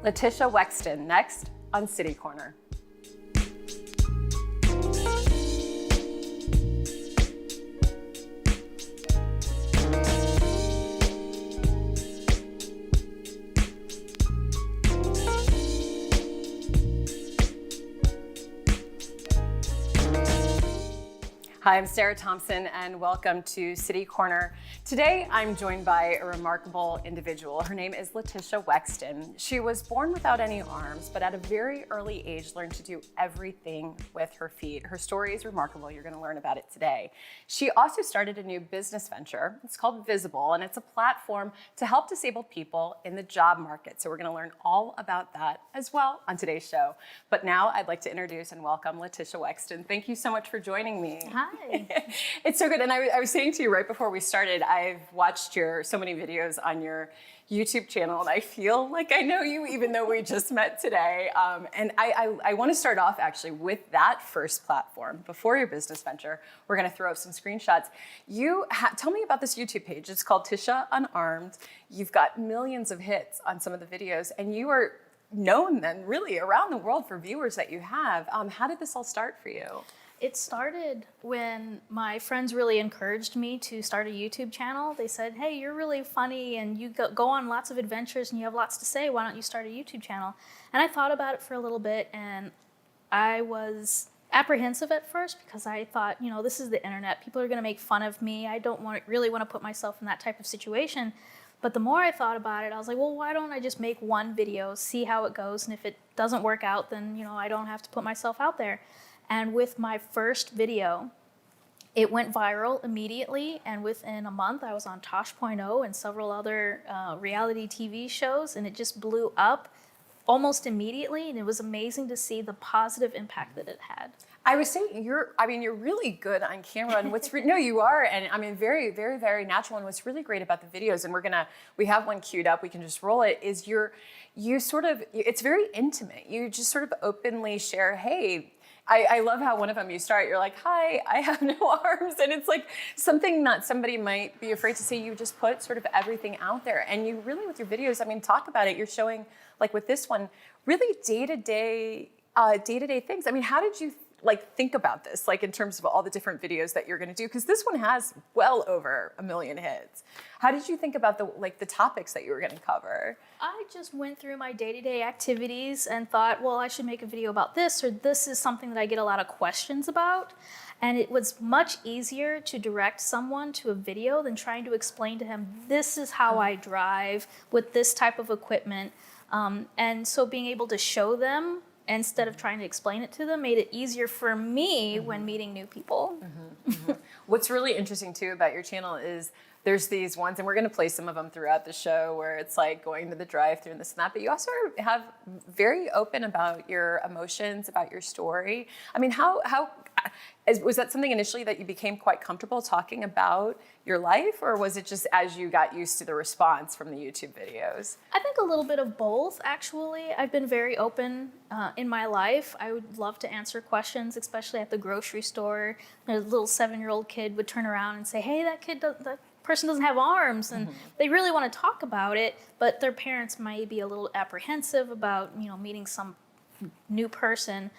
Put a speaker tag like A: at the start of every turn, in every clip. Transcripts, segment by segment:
A: Letitia Wexton, next on City Corner. Hi, I'm Sarah Thompson and welcome to City Corner. Today, I'm joined by a remarkable individual. Her name is Letitia Wexton. She was born without any arms, but at a very early age learned to do everything with her feet. Her story is remarkable. You're going to learn about it today. She also started a new business venture. It's called Visible, and it's a platform to help disabled people in the job market. So we're going to learn all about that as well on today's show. But now I'd like to introduce and welcome Letitia Wexton. Thank you so much for joining me.
B: Hi.
A: It's so good. And I was saying to you right before we started, I've watched so many videos on your YouTube channel, and I feel like I know you, even though we just met today. And I want to start off actually with that first platform before your business venture. We're going to throw up some screenshots. Tell me about this YouTube page. It's called Tisha Unarmed. You've got millions of hits on some of the videos, and you are known then really around the world for viewers that you have. How did this all start for you?
B: It started when my friends really encouraged me to start a YouTube channel. They said, hey, you're really funny and you go on lots of adventures and you have lots to say. Why don't you start a YouTube channel? And I thought about it for a little bit, and I was apprehensive at first because I thought, this is the internet. People are going to make fun of me. I don't really want to put myself in that type of situation. But the more I thought about it, I was like, well, why don't I just make one video, see how it goes, and if it doesn't work out, then I don't have to put myself out there. And with my first video, it went viral immediately, and within a month I was on Tosh.0 and several other reality TV shows, and it just blew up almost immediately, and it was amazing to see the positive impact that it had.
A: I was saying you're really good on camera, and no, you are, and I mean very, very, very natural. And what's really great about the videos, and we have one queued up, we can just roll it. Is it's very intimate. You just sort of openly share, hey. I love how one of them you start, you're like, hi, I have no arms. And it's like something that somebody might be afraid to say. You just put sort of everything out there. And you really, with your videos, talk about it. You're showing, like with this one, really day-to-day things. How did you think about this, in terms of all the different videos that you're going to do? Because this one has well over 1 million hits. How did you think about the topics that you were going to cover?
B: I just went through my day-to-day activities and thought, well, I should make a video about this, or this is something that I get a lot of questions about. And it was much easier to direct someone to a video than trying to explain to him, this is how I drive with this type of equipment. And so being able to show them instead of trying to explain it to them made it easier for me when meeting new people.
A: What's really interesting too about your channel is there's these ones, and we're going to play some of them throughout the show, where it's like going to the drive-thru and this and that, but you also have very open about your emotions, about your story. Was that something initially that you became quite comfortable talking about your life, or was it just as you got used to the response from the YouTube videos?
B: I think a little bit of both, actually. I've been very open in my life. I would love to answer questions, especially at the grocery store. A little 7-year-old kid would turn around and say, hey, that person doesn't have arms, and they really want to talk about it, but their parents might be a little apprehensive about meeting some new person.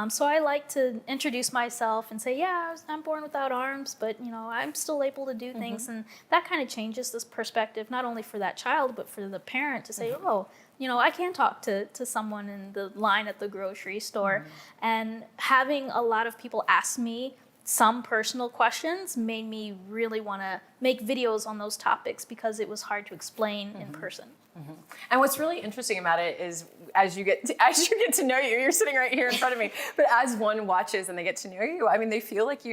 B: So I like to introduce myself and say, yeah, I'm born without arms, but I'm still able to do things, and that kind of changes this perspective, not only for that child, but for the parent to say, oh, I can talk to someone in the line at the grocery store. And having a lot of people ask me some personal questions made me really want to make videos on those topics because it was hard to explain in person.
A: And what's really interesting about it is as you get to know you're sitting right here in front of me, but as one watches and they get to know you, they feel like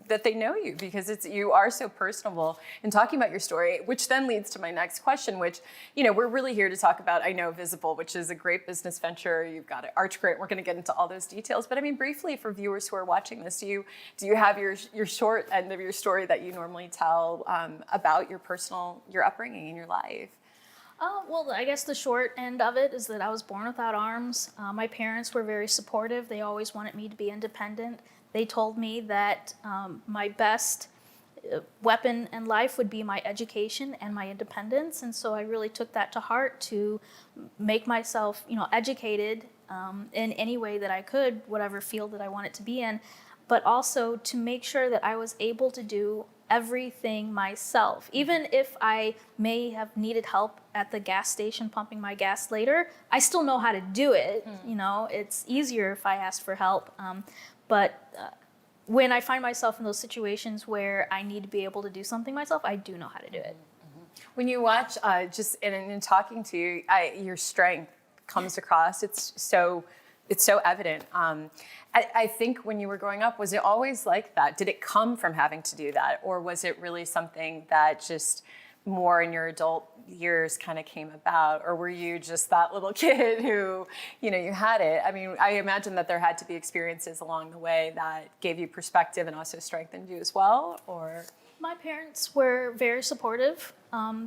A: that they know you, because you are so personable in talking about your story, which then leads to my next question, which, we're really here to talk about, I know, Visible, which is a great business venture. You've got an Arch Grant. We're going to get into all those details. But briefly, for viewers who are watching this, do you have your short end of your story that you normally tell about your upbringing in your life?
B: Well, I guess the short end of it is that I was born without arms. My parents were very supportive. They always wanted me to be independent. They told me that my best weapon in life would be my education and my independence. And so I really took that to heart to make myself, educated in any way that I could, whatever field that I wanted to be in, but also to make sure that I was able to do everything myself. Even if I may have needed help at the gas station pumping my gas later, I still know how to do it. It's easier if I ask for help. But when I find myself in those situations where I need to be able to do something myself, I do know how to do it.
A: When you watch, just in talking to you, your strength comes across. It's so evident. I think when you were growing up, was it always like that? Did it come from having to do that? Or was it really something that just more in your adult years kind of came about? Or were you just that little kid who, you had it? I mean, I imagine that there had to be experiences along the way that gave you perspective and also strengthened you as well, or?
B: My parents were very supportive.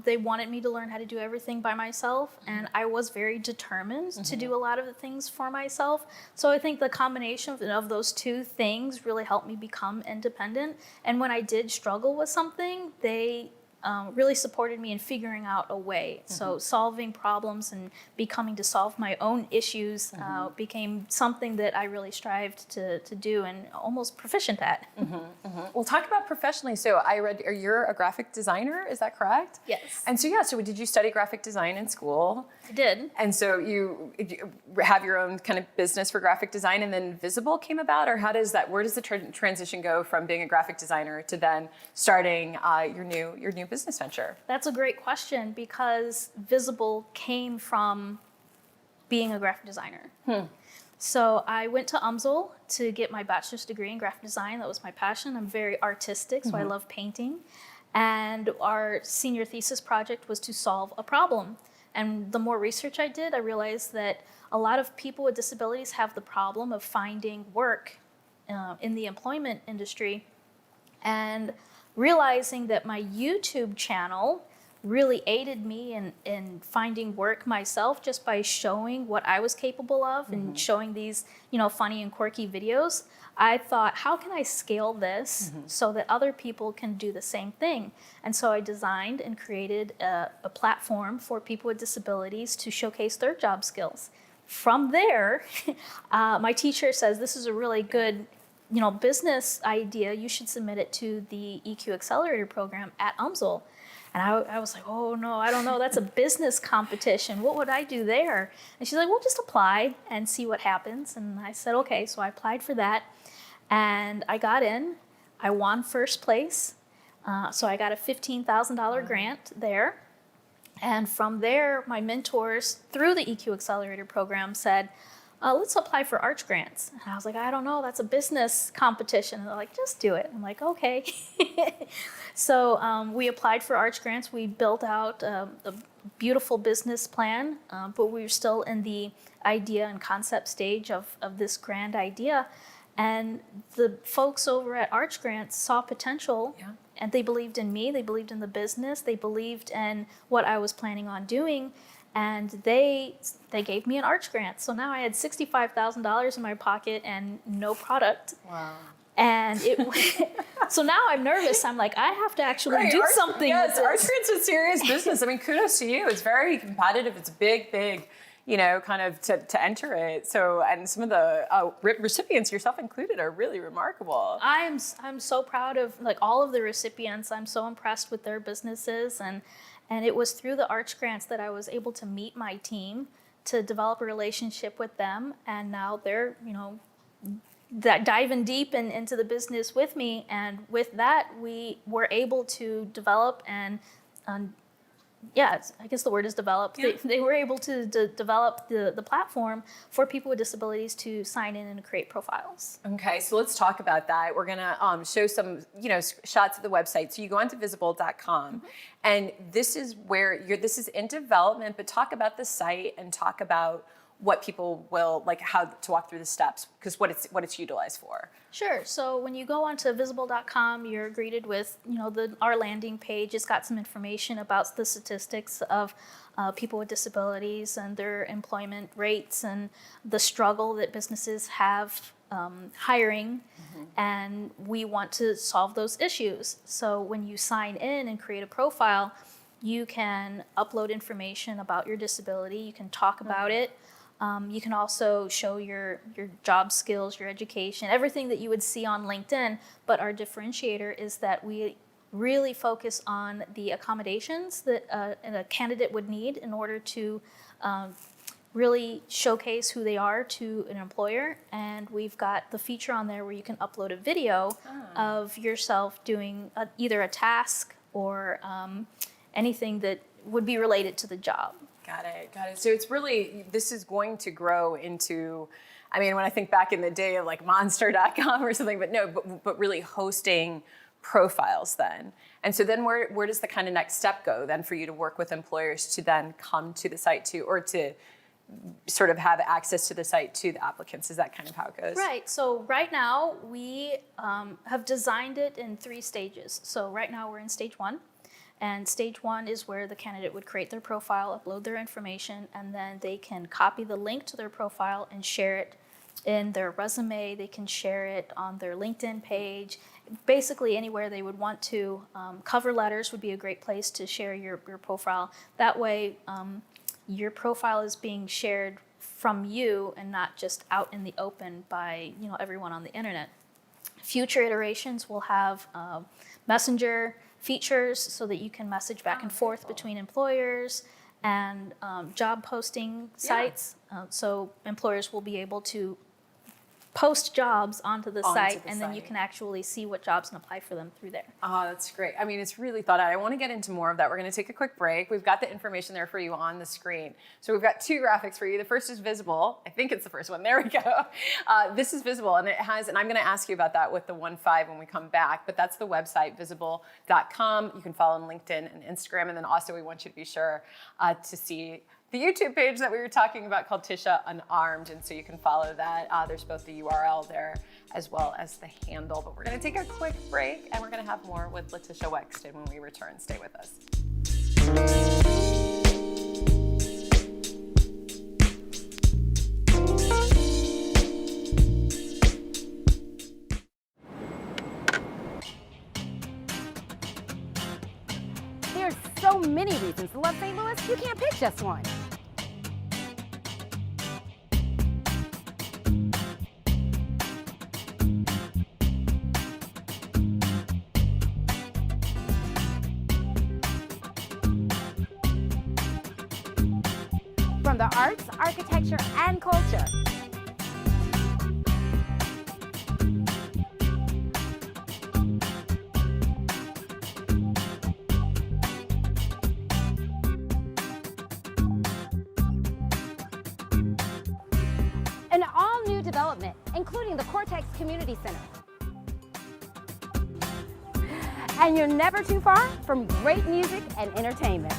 B: They wanted me to learn how to do everything by myself, and I was very determined to do a lot of the things for myself. So I think the combination of those two things really helped me become independent. And when I did struggle with something, they really supported me in figuring out a way. So solving problems and becoming to solve my own issues became something that I really strived to do and almost proficient at.
A: Well, talk about professionally. So I read, you're a graphic designer, is that correct?
B: Yes.
A: And so did you study graphic design in school?
B: I did.
A: And so you have your own kind of business for graphic design, and then Visible came about, or where does the transition go from being a graphic designer to then starting your new business venture?
B: That's a great question, because Visible came from being a graphic designer. So I went to UMSL to get my bachelor's degree in graphic design. That was my passion. I'm very artistic, so I love painting. And our senior thesis project was to solve a problem. And the more research I did, I realized that a lot of people with disabilities have the problem of finding work in the employment industry. And realizing that my YouTube channel really aided me in finding work myself, just by showing what I was capable of and showing these, funny and quirky videos. I thought, how can I scale this so that other people can do the same thing? And so I designed and created a platform for people with disabilities to showcase their job skills. From there, my teacher says, this is a really good business idea. You should submit it to the EQ Accelerator program at UMSL. And I was like, oh no, I don't know. That's a business competition. What would I do there? And she's like, well, just apply and see what happens. And I said, okay. So I applied for that, and I got in. I won first place. So I got a $15,000 grant there. And from there, my mentors through the EQ Accelerator program said, let's apply for Arch Grants. And I was like, I don't know, that's a business competition. And they're like, just do it. I'm like, okay. So we applied for Arch Grants. We built out a beautiful business plan, but we were still in the idea and concept stage of this grand idea. And the folks over at Arch Grants saw potential, and they believed in me, they believed in the business, they believed in what I was planning on doing. And they gave me an Arch Grant. So now I had $65,000 in my pocket and no product.
A: Wow.
B: And so now I'm nervous. I'm like, I have to actually do something with this.
A: Arch Grant's a serious business. I mean, kudos to you. It's very competitive. It's big, kind of to enter it. So, and some of the recipients, yourself included, are really remarkable.
B: I'm so proud of all of the recipients. I'm so impressed with their businesses, and it was through the Arch Grants that I was able to meet my team, to develop a relationship with them, and now they're diving deep into the business with me. And with that, we were able to develop and I guess the word is develop. Yeah. They were able to develop the platform for people with disabilities to sign in and create profiles.
A: Okay, so let's talk about that. We're gonna show some shots of the website. So you go onto visible.com, and this is where this is in development. But talk about the site and talk about what people will how to walk through the steps, because what it's utilized for.
B: Sure. So when you go onto visible.com, you're greeted with our landing page. It's got some information about the statistics of people with disabilities and their employment rates and the struggle that businesses have hiring, and we want to solve those issues. So when you sign in and create a profile, you can upload information about your disability, you can talk about it. You can also show your job skills, your education, everything that you would see on LinkedIn. But our differentiator is that we really focus on the accommodations that a candidate would need in order to really showcase who they are to an employer. And we've got the feature on there where you can upload a video of yourself doing either a task or anything that would be related to the job.
A: Got it, got it. So it's really, this is going to grow into, I mean, when I think back in the day of like monster.com or something, but really hosting profiles then. And so then where does the kind of next step go then for you to work with employers to then come to the site to, or to sort of have access to the site to the applicants? Is that kind of how it goes?
B: Right, so right now we have designed it in 3 stages. So right now we're in stage 1. And stage 1 is where the candidate would create their profile, upload their information, and then they can copy the link to their profile and share it in their resume. They can share it on their LinkedIn page, basically anywhere they would want to. Cover letters would be a great place to share your profile. That way, your profile is being shared from you and not just out in the open by everyone on the internet. Future iterations will have messenger features so that you can message back and forth between employers and job posting sites. So employers will be able to post jobs onto the site, and then you can actually see what jobs and apply for them through there.
A: Oh, that's great. I mean, it's really thought out. I want to get into more of that. We're going to take a quick break. We've got the information there for you on the screen. So we've got 2 graphics for you. The first is Visible. I think it's the first one. There we go. This is Visible, and it has, and I'm going to ask you about that with the 1.5 when we come back, but that's the website, visible.com. You can follow on LinkedIn and Instagram, and then also we want you to be sure to see the YouTube page that we were talking about called Tisha Unarmed, and so you can follow that. There's both the URL there as well as the handle, but we're gonna take a quick break and we're gonna have more with Letitia Wexton when we return. Stay with us.
C: There's so many reasons to love St. Louis, you can't pick just one. From the arts, architecture, and culture. An all-new development, including the Cortex Community Center. And you're never too far from great music and entertainment.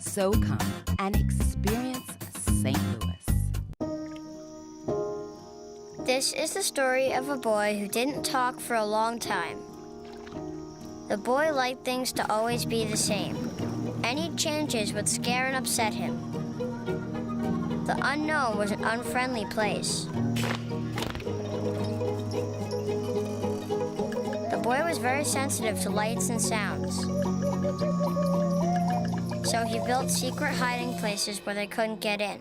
D: So come and experience St. Louis.
E: This is the story of a boy who didn't talk for a long time. The boy liked things to always be the same. Any changes would scare and upset him. The unknown was an unfriendly place. The boy was very sensitive to lights and sounds. So he built secret hiding places where they couldn't get in.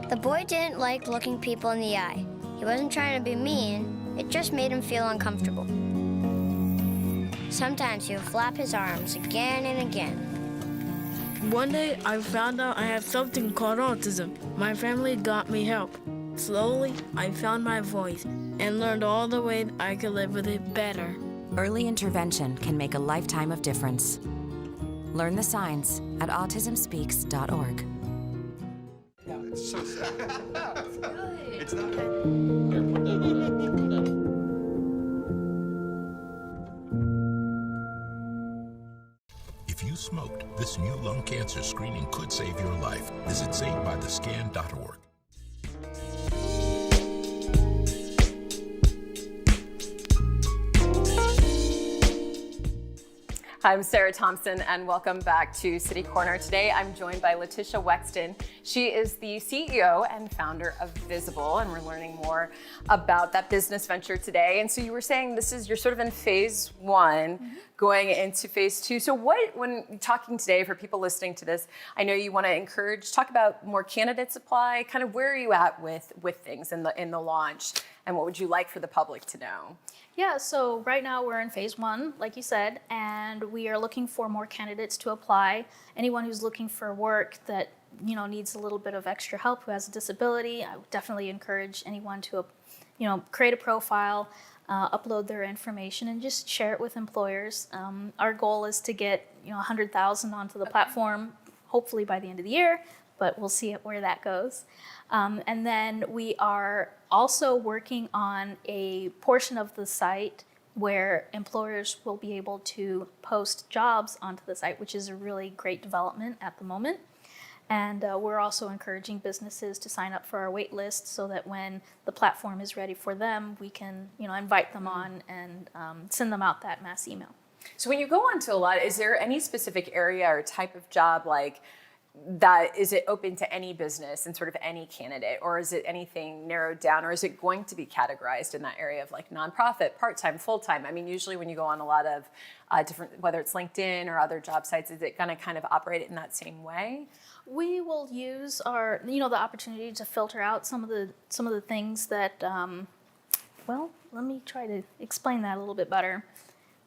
E: The boy didn't like looking people in the eye. He wasn't trying to be mean, it just made him feel uncomfortable. Sometimes he would flap his arms again and again.
F: One day, I found out I have something called autism. My family got me help. Slowly, I found my voice and learned all the ways I could live with it better.
G: Early intervention can make a lifetime of difference. Learn the signs at autismspeaks.org.
H: It's so sad. It's not.
I: If you smoked, this new lung cancer screening could save your life. Visit SaveByTheScan.org.
A: Hi, I'm Sarah Thompson, and welcome back to City Corner. Today, I'm joined by Letitia Wexton. She is the CEO and founder of Visible, and we're learning more about that business venture today. And so you were saying you're sort of in phase one, going into phase two. So when talking today, for people listening to this, I know you want to talk about more candidates apply, kind of where are you at with things in the launch, and what would you like for the public to know?
B: Yeah, so right now we're in phase one, like you said, and we are looking for more candidates to apply. Anyone who's looking for work that needs a little bit of extra help, who has a disability, I would definitely encourage anyone to create a profile, upload their information, and just share it with employers. Our goal is to get 100,000 onto the platform, hopefully by the end of the year, but we'll see where that goes. And then we are also working on a portion of the site where employers will be able to post jobs onto the site, which is a really great development at the moment. And we're also encouraging businesses to sign up for our wait list so that when the platform is ready for them, we can invite them on and send them out that mass email.
A: So when you go onto a lot, is there any specific area or type of job is it open to any business and sort of any candidate, or is it anything narrowed down, or is it going to be categorized in that area of nonprofit, part-time, full-time? I mean, usually when you go on a lot of different, whether it's LinkedIn or other job sites, is it going to kind of operate in that same way?
B: We will use our, the opportunity to filter out some of the things that, let me try to explain that a little bit better.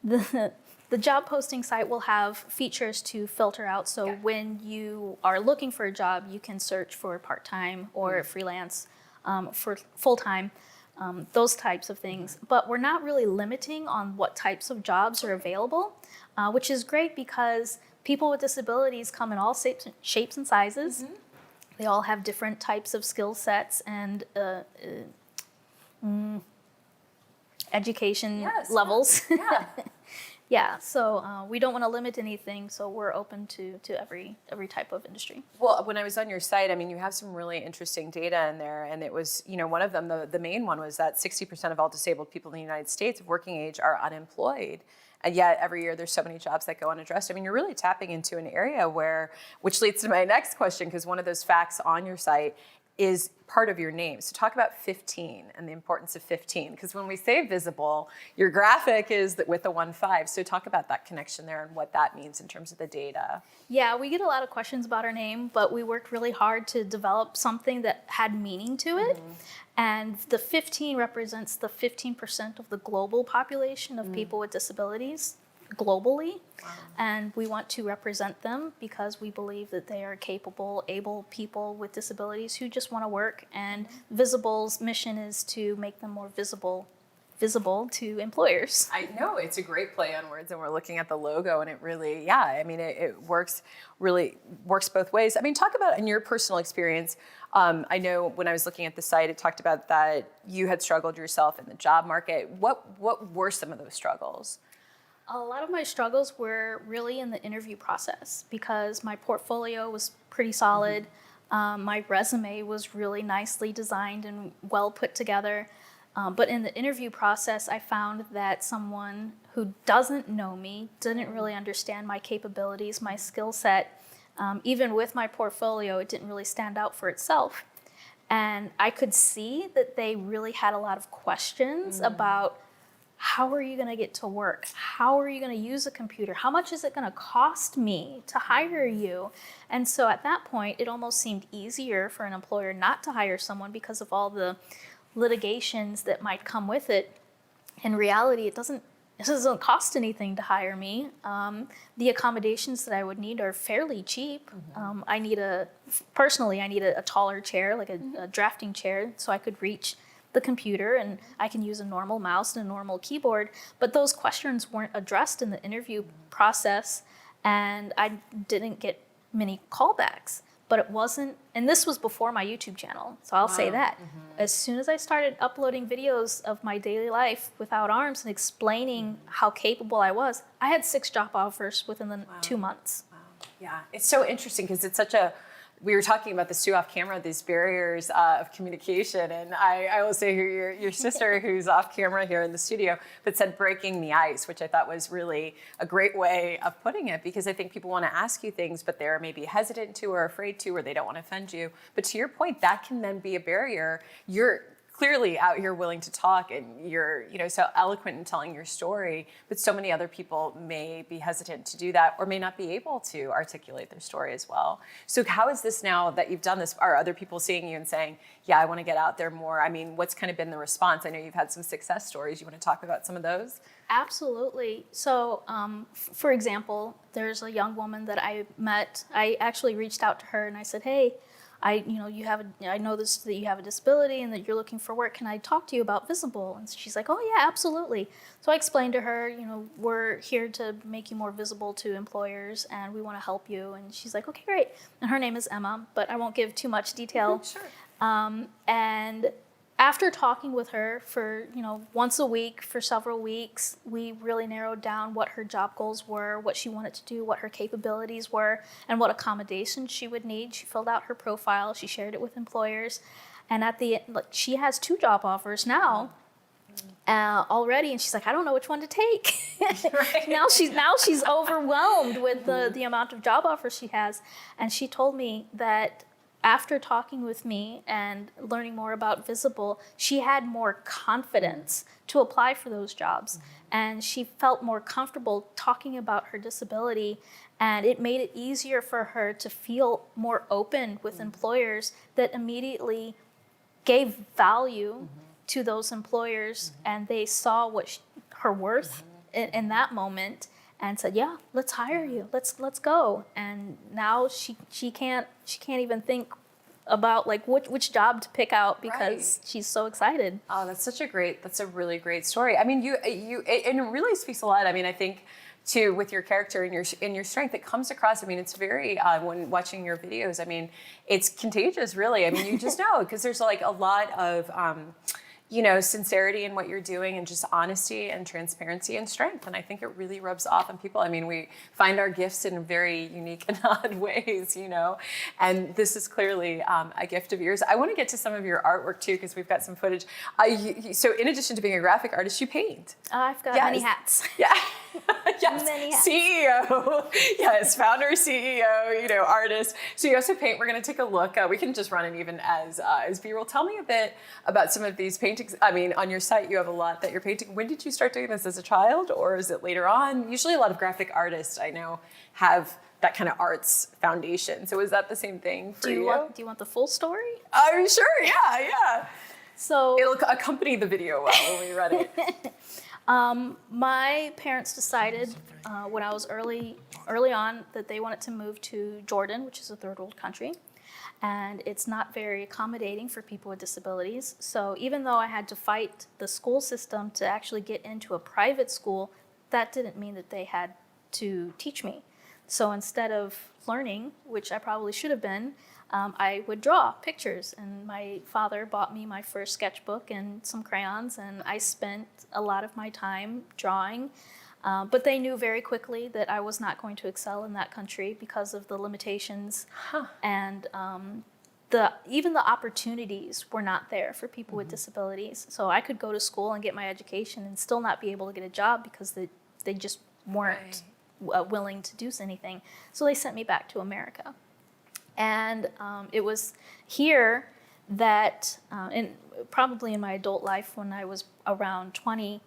B: The job posting site will have features to filter out. So when you are looking for a job, you can search for part-time or freelance, for full-time, those types of things. But we're not really limiting on what types of jobs are available, which is great because people with disabilities come in all shapes and sizes. They all have different types of skill sets and education levels.
A: Yeah.
B: Yeah, so we don't want to limit anything, so we're open to every type of industry.
A: Well, when I was on your site, I mean, you have some really interesting data in there, and it was, one of them, the main one was that 60% of all disabled people in the United States of working age are unemployed. And yet every year there's so many jobs that go unaddressed. I mean, you're really tapping into an area which leads to my next question, because one of those facts on your site is part of your name. So talk about 15 and the importance of 15, because when we say Visible, your graphic is with the 1-5. So talk about that connection there and what that means in terms of the data.
B: Yeah, we get a lot of questions about our name, but we worked really hard to develop something that had meaning to it. And the 15 represents the 15% of the global population of people with disabilities globally. And we want to represent them because we believe that they are capable, able people with disabilities who just want to work. And Visible's mission is to make them more visible to employers.
A: I know, it's a great play on words, and we're looking at the logo, and it really, it works both ways. I mean, talk about in your personal experience. I know when I was looking at the site, it talked about that you had struggled yourself in the job market. What were some of those struggles?
B: A lot of my struggles were really in the interview process because my portfolio was pretty solid. My resume was really nicely designed and well put together. But in the interview process, I found that someone who doesn't know me, didn't really understand my capabilities, my skill set, even with my portfolio, it didn't really stand out for itself. And I could see that they really had a lot of questions about, how are you going to get to work? How are you going to use a computer? How much is it going to cost me to hire you? And so at that point, it almost seemed easier for an employer not to hire someone because of all the litigations that might come with it. In reality, it doesn't cost anything to hire me. The accommodations that I would need are fairly cheap. I need a taller chair, like a drafting chair, so I could reach the computer, and I can use a normal mouse and a normal keyboard. But those questions weren't addressed in the interview process, and I didn't get many callbacks. But it wasn't, and this was before my YouTube channel, so I'll say that. As soon as I started uploading videos of my daily life without arms and explaining how capable I was, I had 6 job offers within the 2 months.
A: Yeah, it's so interesting because it's such a we were talking about this too off camera, these barriers of communication. And I will say here, your sister who's off camera here in the studio, but said breaking the ice, which I thought was really a great way of putting it, because I think people want to ask you things, but they're maybe hesitant to or afraid to, or they don't want to offend you. But to your point, that can then be a barrier. You're clearly out here willing to talk, and you're, so eloquent in telling your story, but so many other people may be hesitant to do that or may not be able to articulate their story as well. So how is this now that you've done this? Are other people seeing you and saying, yeah, I want to get out there more? I mean, what's kind of been the response? I know you've had some success stories. You want to talk about some of those? Absolutely.
B: So, for example, there's a young woman that I met. I actually reached out to her and I said, hey, I noticed that you have a disability and that you're looking for work. Can I talk to you about Visible? And she's like, oh yeah, absolutely. So I explained to her, we're here to make you more visible to employers and we want to help you. And she's like, okay, great. And her name is Emma, but I won't give too much detail.
A: Sure.
B: And after talking with her for, once a week for several weeks, we really narrowed down what her job goals were, what she wanted to do, what her capabilities were, and what accommodations she would need. She filled out her profile, she shared it with employers, and at the end, she has 2 job offers now already, and she's like, I don't know which one to take.
A: Right.
B: Now she's overwhelmed with the amount of job offers she has, and she told me that after talking with me and learning more about Visible, she had more confidence to apply for those jobs. And she felt more comfortable talking about her disability, and it made it easier for her to feel more open with employers that immediately gave value to those employers, and they saw her worth in that moment and said, yeah, let's hire you. Let's go. And now she can't even think about which job to pick out because she's so excited.
A: Oh, that's a really great story. I mean, and it really speaks a lot. I mean, I think too, with your character and your strength, it comes across. I mean, it's very, when watching your videos, I mean, it's contagious, really. I mean, you just know, because there's like a lot of, sincerity in what you're doing, and just honesty and transparency and strength. And I think it really rubs off on people. I mean, we find our gifts in very unique and odd ways, and this is clearly a gift of yours. I want to get to some of your artwork too, because we've got some footage. So in addition to being a graphic artist, you paint.
B: I've got many hats.
A: Yeah. Yes.
B: Many hats.
A: CEO. Yes. Founder, CEO, artist. So you also paint. We're going to take a look. We can just run it even as B-roll. Tell me a bit about some of these paintings. I mean, on your site, you have a lot that you're painting. When did you start doing this, as a child, or is it later on? Usually a lot of graphic artists I know have that kind of arts foundation. So is that the same thing for you?
B: Do you want the full story?
A: I'm sure. Yeah.
B: So
A: it'll accompany the video well when we run it.
B: My parents decided when I was early on that they wanted to move to Jordan, which is a third world country. And it's not very accommodating for people with disabilities. So even though I had to fight the school system to actually get into a private school, that didn't mean that they had to teach me. So instead of learning, which I probably should have been, I would draw pictures. And my father bought me my first sketchbook and some crayons, and I spent a lot of my time drawing. But they knew very quickly that I was not going to excel in that country because of the limitations, and even the opportunities were not there for people with disabilities. So I could go to school and get my education and still not be able to get a job because they just weren't willing to do anything. So they sent me back to America. And it was here that, probably in my adult life when I was around 20,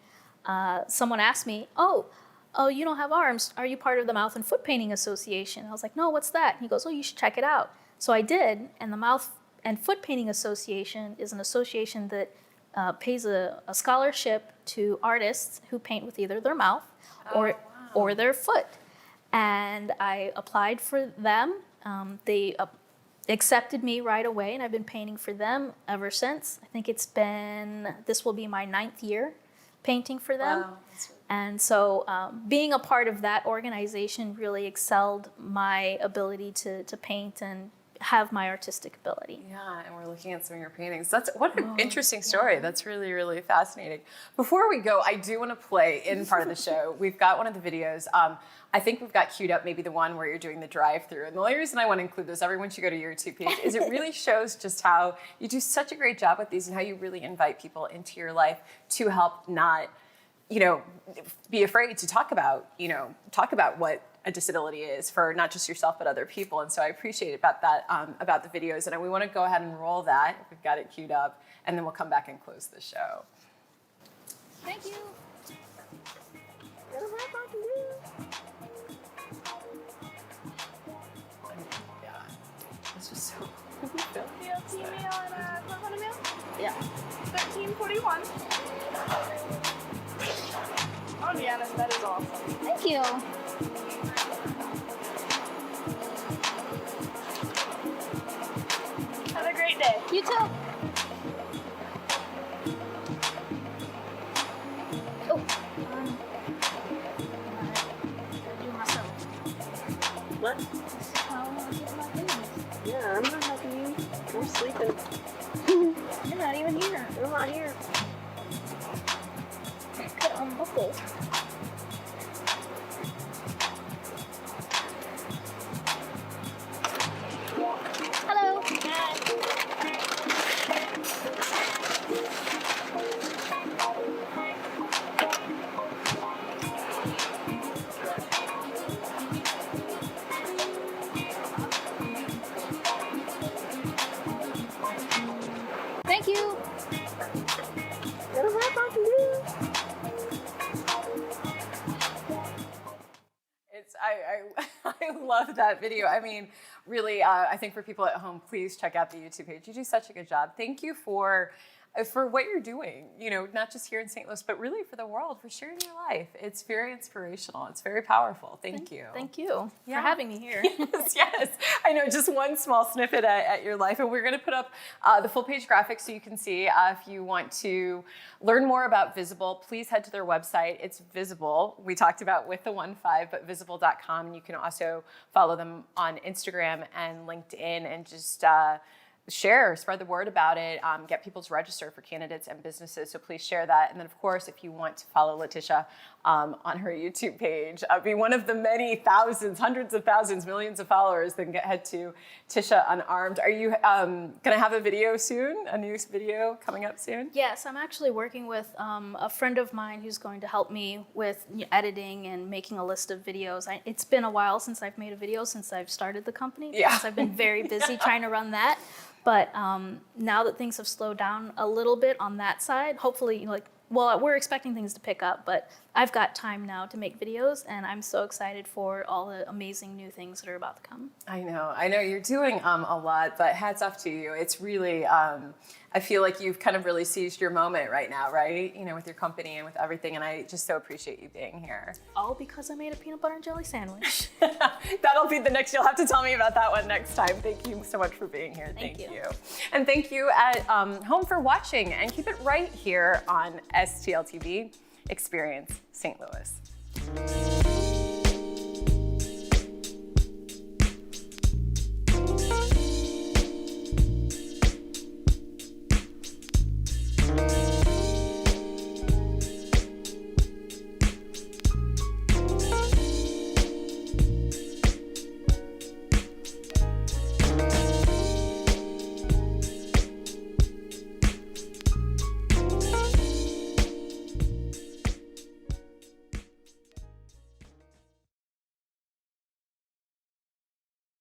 B: someone asked me, oh, you don't have arms. Are you part of the Mouth and Foot Painting Association? I was like, no, what's that? He goes, oh, you should check it out. So I did, and the Mouth and Foot Painting Association is an association that pays a scholarship to artists who paint with either their mouth or their foot. And I applied for them. They accepted me right away, and I've been painting for them ever since. I think this will be my 9th year painting for them.
A: Wow.
B: And so being a part of that organization really excelled my ability to paint and have my artistic ability.
A: Yeah, and we're looking at some of your paintings. What an interesting story. That's really, really fascinating. Before we go, I do want to play in part of the show. We've got one of the videos. I think we've got queued up maybe the one where you're doing the drive-through. And the only reason I want to include this, everyone should go to your YouTube page, is it really shows just how you do such a great job with these and how you really invite people into your life to help not, be afraid to talk about what a disability is for not just yourself but other people. And so I appreciate about that, about the videos. And we want to go ahead and roll that. We've got it queued up, and then we'll come back and close the show.
C: Thank you.
A: Yeah, this was so.
J: Team meal and a meal? Yeah. 1341. Oh, Deanna, that is awesome.
C: Thank you.
J: Have a great day.
C: You too. Oh.
B: Do myself.
J: What?
B: This is how I get my things.
J: Yeah, I'm not helping you. You're sleeping.
B: You're not even here.
J: I'm not here.
B: Could unbuckle.
C: Hello. Thank you.
A: I love that video. I mean, really, I think for people at home, please check out the YouTube page. You do such a good job. Thank you for what you're doing, not just here in St. Louis, but really for the world, for sharing your life. It's very inspirational. It's very powerful. Thank you.
B: Thank you
A: Yeah.
B: for having me here.
A: Yes. I know, just one small snippet at your life. And we're going to put up the full page graphics so you can see. If you want to learn more about Visible, please head to their website. It's Visible. We talked about with the 15, but visible.com. And you can also follow them on Instagram and LinkedIn and just spread the word about it, get people to register for candidates and businesses. So please share that. And then, of course, if you want to follow Letitia on her YouTube page, be one of the many thousands, hundreds of thousands, millions of followers, then head to Tisha Unarmed. Are you going to have a video soon? A new video coming up soon?
B: Yes, I'm actually working with a friend of mine who's going to help me with editing and making a list of videos. It's been a while since I've made a video since I've started the company because I've been very busy trying to run that. But now that things have slowed down a little bit on that side, hopefully, we're expecting things to pick up, but I've got time now to make videos, and I'm so excited for all the amazing new things that are about to come.
A: I know you're doing a lot, but hats off to you. It's really, I feel like you've kind of really seized your moment right now, right? With your company and with everything, and I just so appreciate you being here.
B: All because I made a peanut butter and jelly sandwich.
A: That'll be the next, you'll have to tell me about that one next time. Thank you so much for being here. Thank you. And thank you at home for watching, and keep it right here on STL TV Experience St. Louis.